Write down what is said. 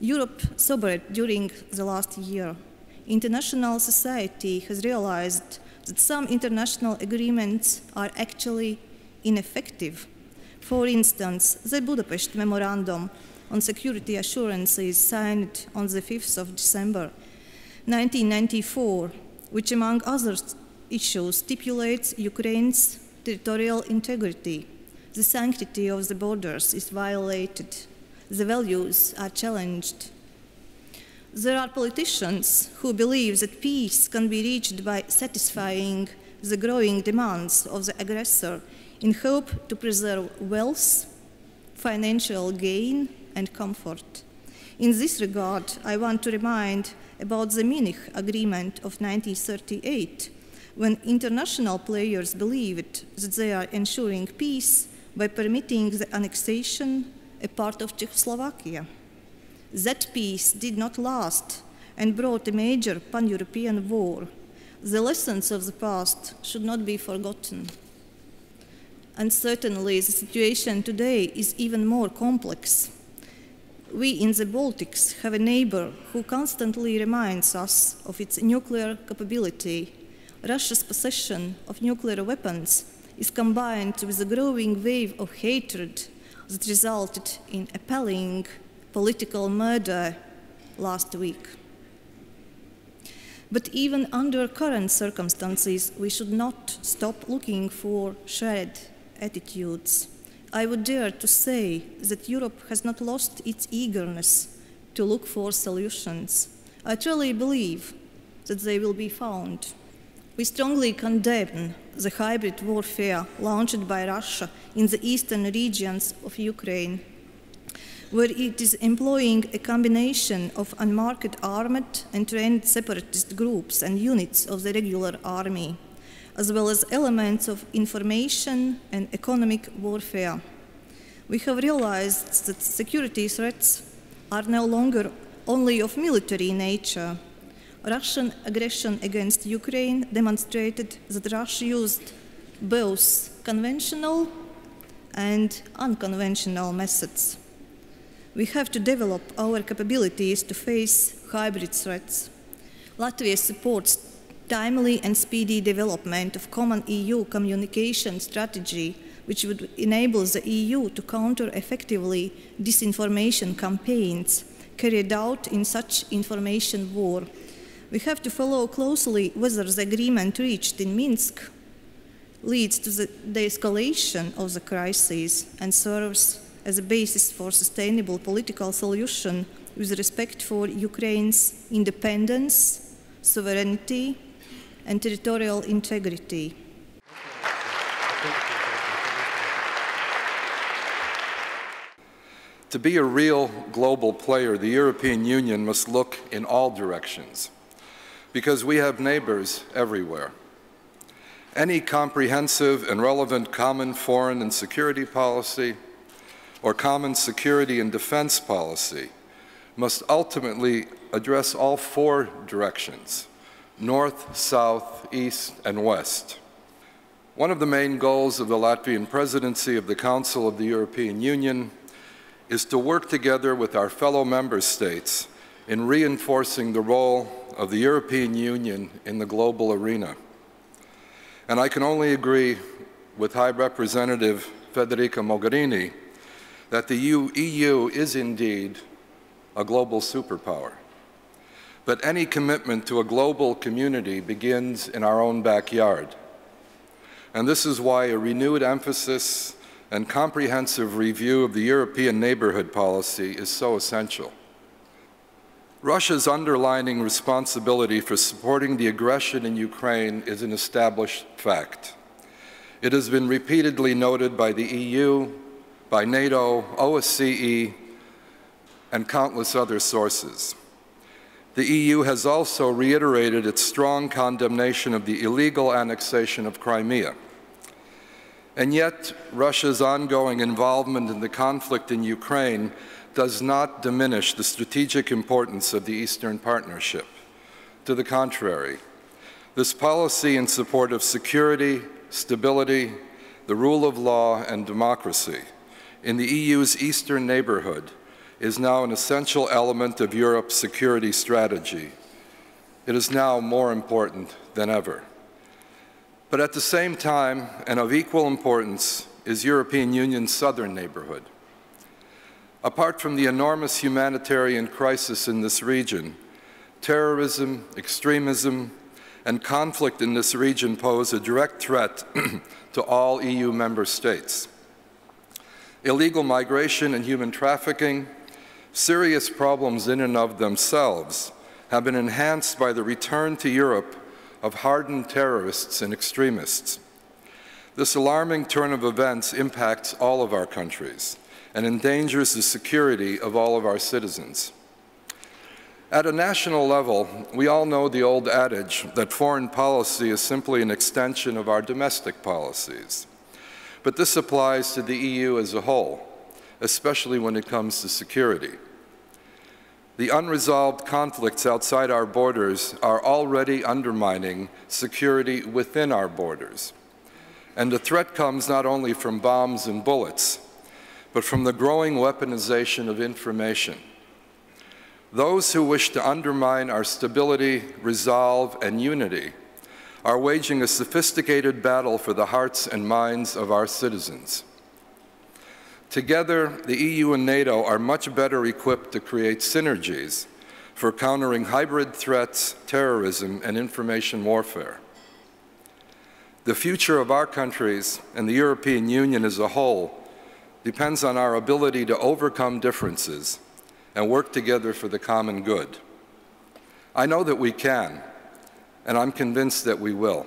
Europe sobered during the last year. International society has realized that some international agreements are actually ineffective. For instance, the Budapest Memorandum on Security Assurances signed on the 5th of December 1994, which among other issues stipulates Ukraine's territorial integrity. The sanctity of the borders is violated. The values are challenged. There are politicians who believe that peace can be reached by satisfying the growing demands of the aggressor in hope to preserve wealth, financial gain, and comfort. In this regard, I want to remind about the Munich Agreement of 1938, when international players believed that they are ensuring peace by permitting the annexation a part of Czechoslovakia. That peace did not last and brought a major pan-European war. The lessons of the past should not be forgotten. And certainly the situation today is even more complex. We in the Baltics have a neighbor who constantly reminds us of its nuclear capability. Russia's possession of nuclear weapons is combined with a growing wave of hatred that resulted in appalling political murder last week. But even under current circumstances, we should not stop looking for shared attitudes. I would dare to say that Europe has not lost its eagerness to look for solutions. I truly believe that they will be found. We strongly condemn the hybrid warfare launched by Russia in the eastern regions of Ukraine, where it is employing a combination of unmarked armed and trained separatist groups and units of the regular army, as well as elements of information and economic warfare. We have realized that security threats are no longer only of military nature. Russian aggression against Ukraine demonstrated that Russia used both conventional and unconventional methods. We have to develop our capabilities to face hybrid threats. Latvia supports timely and speedy development of common EU communication strategy, which would enable the EU to counter effectively disinformation campaigns carried out in such information war. We have to follow closely whether the agreement reached in Minsk leads to the de-escalation of the crisis and serves as a basis for sustainable political solution with respect for Ukraine's independence, sovereignty, and territorial integrity. To be a real global player, the European Union must look in all directions, because we have neighbors everywhere. Any comprehensive and relevant common foreign and security policy or common security and defense policy must ultimately address all four directions: north, south, east, and west. One of the main goals of the Latvian presidency of the Council of the European Union is to work together with our fellow member states in reinforcing the role of the European Union in the global arena. And I can only agree with High Representative Federica Mogherini that the EU is indeed a global superpower. But any commitment to a global community begins in our own backyard. And this is why a renewed emphasis and comprehensive review of the European neighborhood policy is so essential. Russia's underlying responsibility for supporting the aggression in Ukraine is an established fact. It has been repeatedly noted by the EU, by NATO, OSCE, and countless other sources. The EU has also reiterated its strong condemnation of the illegal annexation of Crimea. And yet, Russia's ongoing involvement in the conflict in Ukraine does not diminish the strategic importance of the Eastern Partnership. To the contrary, this policy in support of security, stability, the rule of law, and democracy in the EU's eastern neighborhood is now an essential element of Europe's security strategy. It is now more important than ever. But at the same time, and of equal importance, is European Union's southern neighborhood. Apart from the enormous humanitarian crisis in this region, terrorism, extremism, and conflict in this region pose a direct threat to all EU member states. Illegal migration and human trafficking, serious problems in and of themselves, have been enhanced by the return to Europe of hardened terrorists and extremists. This alarming turn of events impacts all of our countries and endangers the security of all of our citizens. At a national level, we all know the old adage that foreign policy is simply an extension of our domestic policies. But this applies to the EU as a whole, especially when it comes to security. The unresolved conflicts outside our borders are already undermining security within our borders. And the threat comes not only from bombs and bullets, but from the growing weaponization of information. Those who wish to undermine our stability, resolve, and unity are waging a sophisticated battle for the hearts and minds of our citizens. Together, the EU and NATO are much better equipped to create synergies for countering hybrid threats, terrorism, and information warfare. The future of our countries and the European Union as a whole depends on our ability to overcome differences and work together for the common good. I know that we can, and I'm convinced that we will.